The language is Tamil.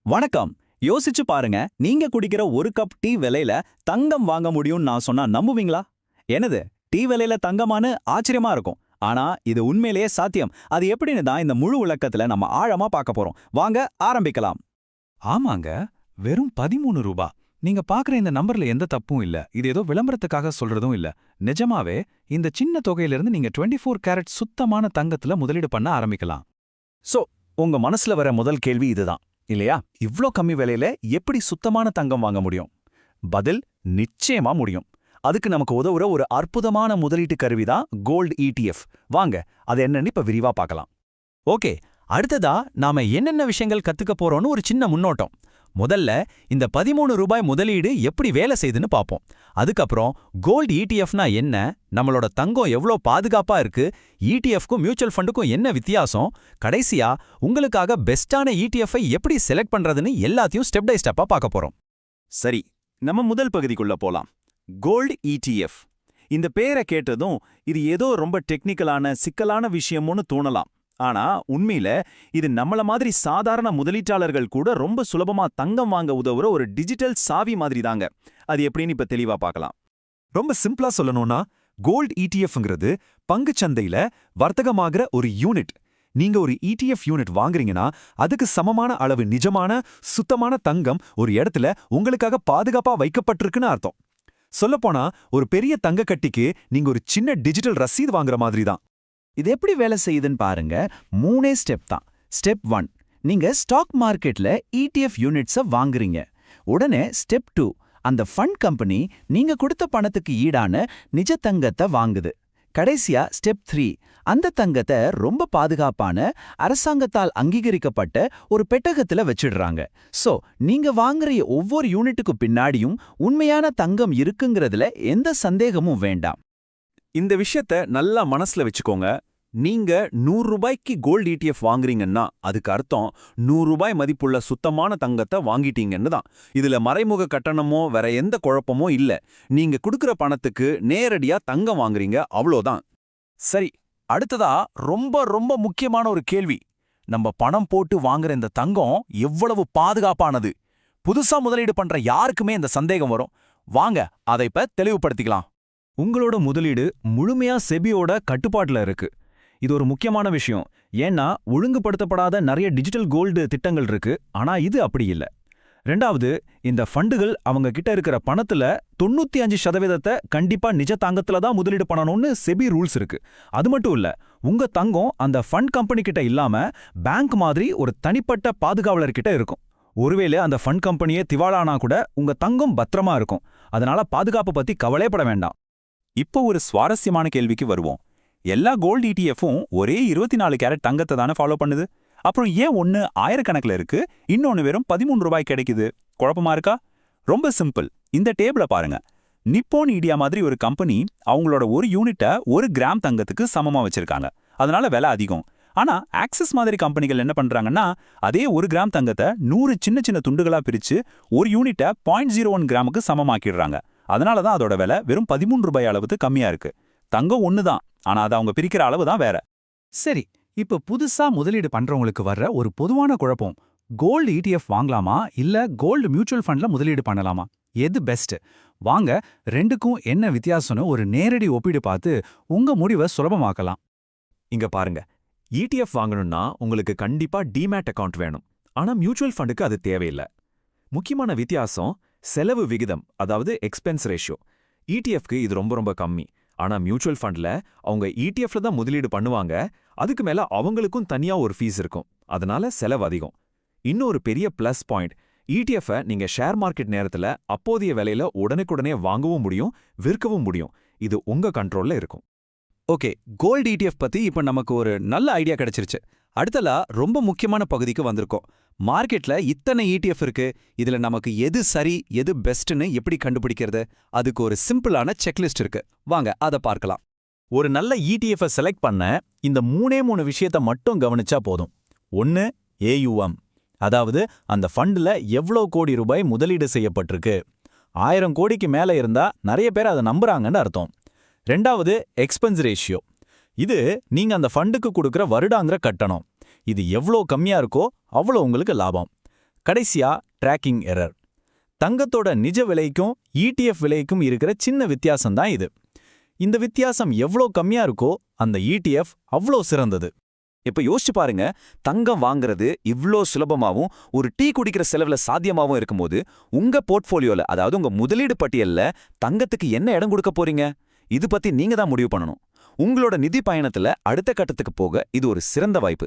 வணக்கம். யோசிச்சு பாருங்க, நீங்க குடிக்கிற ஒரு கப் டீ விலையில தங்கம் வாங்க முடியும்னு நான் சொன்னா நம்புவீங்களா? என்னது, டீ விலையில தங்கமான்னு ஆச்சரியமா இருக்கும். ஆனா இது உண்மையிலேயே சாத்தியம். அது எப்படின்னு தான் இந்த முழு விளக்கத்துல நம்ம ஆழமா பார்க்க போறோம். வாங்க ஆரம்பிக்கலாம். ஆமாங்க, வெறும் 13 ரூபா. நீங்க பாக்குற இந்த நம்பர்ல எந்த தப்பும் இல்ல. இது ஏதோ விளம்பரத்துக்காக சொல்றதும் இல்ல. நிஜமாவே இந்த சின்ன தொகையிலிருந்து நீங்க 24 கேரட் சுத்தமான தங்கத்துல முதலீடு பண்ண ஆரம்பிக்கலாம். சோ, உங்க மனசுல வர முதல் கேள்வி இதுதான் இல்லையா? இவ்ளோ கம்மி விலையில எப்படி சுத்தமான தங்கம் வாங்க முடியும்? பதில் நிச்சயமா முடியும். அதுக்கு நமக்கு உதவுற ஒரு அற்புதமான முதலீட்டு கருவி தான் கோல்டு ETF. வாங்க, அது என்னன்னு இப்ப விரிவா பார்க்கலாம். ஓகே, அடுத்ததா நாம என்னென்ன விஷயங்கள் கத்துக்க போறோம்னு ஒரு சின்ன முன்னோட்டம். முதல்ல இந்த 13 ரூபாய் முதலீடு எப்படி வேலை செய்யுதுன்னு பார்ப்போம். அதுக்கப்புறம் கோல்டு ETFனா என்ன, நம்மளோட தங்கம் எவ்வளோ பாதுகாப்பா இருக்கு, ETFக்கும் மியூச்சுவல் ஃபண்டுக்கும் என்ன வித்தியாசம், கடைசியா உங்களுக்காக பெஸ்டான ETF-ஐ எப்படி செலக்ட் பண்றதுன்னு எல்லாத்தையும் ஸ்டெப் பை ஸ்டெப்பா பார்க்க போறோம். சரி, நம்ம முதல் பகுதிக்குள்ள போலாம். Gold ETF. இந்த பேரை கேட்டதும் இது ஏதோ ரொம்ப டெக்னிக்கலான சிக்கலான விஷயம்னு தோணலாம். ஆனா உண்மையில இது நம்மள மாதிரி சாதாரண முதலீட்டாளர்கள் கூட ரொம்ப சுலபமா தங்கம் வாங்க உதவுற ஒரு டிஜிட்டல் சாவி மாதிரி தாங்க. அது எப்படின்னு இப்ப தெளிவா பார்க்கலாம். ரொம்ப சிம்பிளா சொல்லணும்னா, கோல்டு ETFங்கிறது பங்குச்சந்தையில வர்த்தகமாகிற ஒரு யூனிட். நீங்க ஒரு ETF யூனிட் வாங்குறீங்கன்னா அதுக்கு சமமான அளவு நிஜமான சுத்தமான தங்கம் ஒரு இடத்துல உங்களுக்காக பாதுகாப்பா வைக்கப்பட்டிருக்குன்னு அர்த்தம். சொல்லப்போனா ஒரு பெரிய தங்க கட்டிக்கு நீங்க ஒரு சின்ன டிஜிட்டல் ரசீது வாங்குற மாதிரி தான். இது எப்படி வேலை செய்யுதுன்னு பாருங்க. 3 ஸ்டெப் தான். ஸ்டெப் 1, நீங்க ஸ்டாக் மார்க்கெட்ல ETF யூனிட்ஸை வாங்குறீங்க. உடனே ஸ்டெப் 2, அந்த ஃபண்ட் கம்பெனி நீங்க கொடுத்த பணத்துக்கு ஈடான நிஜ தங்கத்தை வாங்குது. கடைசியா ஸ்டெப் 3, அந்த தங்கத்தை ரொம்ப பாதுகாப்பான அரசாங்கத்தால் அங்கீகரிக்கப்பட்ட ஒரு பெட்டகத்துல வச்சிடுறாங்க. சோ நீங்க வாங்குற ஒவ்வொரு யூனிட்டுக்கு பின்னாடியும் உண்மையான தங்கம் இருக்குங்கிறதுல எந்த சந்தேகமும் வேண்டாம். இந்த விஷயத்த நல்லா மனசுல வச்சுக்கோங்க. நீங்க 100 ரூபாய்க்கு கோல்டு ETF வாங்குறீங்கன்னா அதுக்கு அர்த்தம் 100 ரூபாய் மதிப்புள்ள சுத்தமான தங்கத்தை வாங்கிட்டீங்கன்னு தான். இதுல மறைமுக கட்டணமோ வேற எந்த குழப்பமோ இல்ல. நீங்க கொடுக்கிற பணத்துக்கு நேரடியா தங்கம் வாங்குறீங்க, அவ்வளோதான். சரி, அடுத்ததா ரொம்ப ரொம்ப முக்கியமான ஒரு கேள்வி. நம்ம பணம் போட்டு வாங்குற இந்த தங்கம் எவ்வளவு பாதுகாப்பானது? புதுசா முதலீடு பண்ற யாருக்குமே இந்த சந்தேகம் வரும். வாங்க அதை இப்ப தெளிவுபடுத்திக்கலாம். உங்களோட முதலீடு முழுமையா செபியோட கட்டுப்பாட்டுல இருக்கு. இது ஒரு முக்கியமான விஷயம். ஏன்னா ஒழுங்குபடுத்தப்படாத நிறைய டிஜிட்டல் கோல்டு திட்டங்கள் இருக்கு. ஆனா இது அப்படி இல்ல. ரெண்டாவது, இந்த ஃபண்டுகள் அவங்க கிட்ட இருக்கிற பணத்துல 95% கண்டிப்பா நிஜ தங்கத்துல தான் முதலீடு பண்ணணும்னு செபி ரூல்ஸ் இருக்கு. அது மட்டும் இல்ல, உங்க தங்கம் அந்த ஃபண்ட் கம்பெனி கிட்ட இல்லாம பேங்க் மாதிரி ஒரு தனிப்பட்ட பாதுகாவலர் கிட்ட இருக்கும். ஒருவேளை அந்த ஃபண்ட் கம்பெனியே திவாலானா கூட உங்க தங்கம் பத்திரமா இருக்கும். அதனால பாதுகாப்பு பத்தி கவலைப்பட வேண்டாம். இப்போ ஒரு சுவாரஸ்யமான கேள்விக்கு வருவோம். எல்லா கோல்டு ETFும் ஒரே 24 கேரட் தங்கத்தை தானே ஃபாலோ பண்ணுது. அப்புறம் ஏன் ஒன்னு ஆயிரக்கணக்கில் இருக்கு, இன்னொன்னு வெறும் 13 ரூபாய் கிடைக்குது? குழப்பமா இருக்கா? ரொம்ப சிம்பிள். இந்த டேபிள பாருங்க. நிப்போன் இடியா மாதிரி ஒரு கம்பெனி அவங்களோட ஒரு யூனிட்டை 1 கிராம் தங்கத்துக்கு சமமா வச்சிருக்காங்க. அதனால விலை அதிகம். ஆனா ஆக்சிஸ் மாதிரி கம்பெனிகள் என்ன பண்றாங்கன்னா, அதே 1 கிராம் தங்கத்தை 100 சின்ன சின்ன துண்டுகளா பிரிச்சு ஒரு யூனிட்டை 0.01 கிராமுக்கு சமமாக்கிடுறாங்க. அதனால தான் அதோட விலை வெறும் 13 ரூபாய் அளவுக்கு கம்மியா இருக்கு. தங்கம் ஒண்ணுதான், ஆனா அதை அவங்க பிரிக்கிற அளவு தான் வேற. சரி, இப்ப புதுசா முதலீடு பண்றவங்களுக்கு வர்ற ஒரு பொதுவான குழப்பம், கோல்டு ETF வாங்கலாமா இல்ல கோல்டு மியூச்சுவல் ஃபண்ட்ல முதலீடு பண்ணலாமா? எது பெஸ்ட்? வாங்க ரெண்டுக்கும் என்ன வித்தியாசம்னு ஒரு நேரடி ஒப்பீடு பார்த்து உங்க முடிவை சுலபமாக்கலாம். இங்க பாருங்க, ETF வாங்கணும்னா உங்களுக்கு கண்டிப்பா டிமேட் அக்கவுண்ட் வேணும். ஆனா மியூச்சுவல் ஃபண்டுக்கு அது தேவையில்லை. முக்கியமான வித்தியாசம் செலவு விகிதம், அதாவது எக்ஸ்பென்ஸ் ரேஷியோ. ETFக்கு இது ரொம்ப ரொம்ப கம்மி. ஆனா மியூச்சுவல் ஃபண்ட்ல அவங்க ETFல தான் முதலீடு பண்ணுவாங்க. அதுக்கு மேல அவங்களுக்கும் தனியா ஒரு ஃபீஸ் இருக்கும். அதனால செலவு அதிகம். இன்னொரு பெரிய பிளஸ் பாயிண்ட், ETF-ஐ நீங்க ஷேர் மார்க்கெட் நேரத்துல அப்போதைய விலையில உடனுக்குடனே வாங்கவும் முடியும், விற்கவும் முடியும். இது உங்க கண்ட்ரோல்ல இருக்கும். ஓகே, கோல்டு ETF பத்தி இப்ப நமக்கு ஒரு நல்ல ஐடியா கிடைச்சிருச்சு. அடுத்தலா ரொம்ப முக்கியமான பகுதிக்கு வந்திருக்கோம். மார்க்கெட்ல இத்தனை ETF இருக்கு, இதுல நமக்கு எது சரி எது பெஸ்ட்னு எப்படி கண்டுபிடிக்கிறது? அதுக்கு ஒரு சிம்பிளான செக்லிஸ்ட் இருக்கு. வாங்க அதை பார்க்கலாம். ஒரு நல்ல ETF-ஐ செலக்ட் பண்ண இந்த 3 விஷயத்தை மட்டும் கவனிச்சா போதும். 1, AUM, அதாவது அந்த ஃபண்ட்ல எவ்வளோ கோடி ரூபாய் முதலீடு செய்யப்பட்டிருக்கு. 1000 கோடிக்கு மேல இருந்தா நிறைய பேர் அதை நம்புறாங்கன்னு அர்த்தம். ரெண்டாவது, எக்ஸ்பென்ஸ் ரேஷியோ. இது நீங்க அந்த ஃபண்டுக்கு கொடுக்குற வருடாந்திர கட்டணம். இது எவ்வளோ கம்மியா இருக்கோ அவ்வளோ உங்களுக்கு லாபம். கடைசியா ட்ராக்கிங் எரர். தங்கத்தோட நிஜ விலைக்கும் ETF விலைக்கும் இருக்கிற சின்ன வித்தியாசம் தான் இது. இந்த வித்தியாசம் எவ்வளோ கம்மியா இருக்கோ அந்த ETF அவ்வளோ சிறந்தது. இப்ப யோசிச்சு பாருங்க, தங்கம் வாங்குறது இவ்ளோ சுலபமாவும் ஒரு டீ குடிக்கிற செலவுல சாத்தியமாவும் இருக்கும்போது உங்க போர்ட்ஃபோலியோல, அதாவது உங்க முதலீடு பட்டியல்ல தங்கத்துக்கு என்ன இடம் கொடுக்க போறீங்க? இது பத்தி நீங்க தான் முடிவு பண்ணணும். உங்களோட நிதி பயணத்துல அடுத்த கட்டத்துக்கு போக இது ஒரு சிறந்த வாய்ப்பு.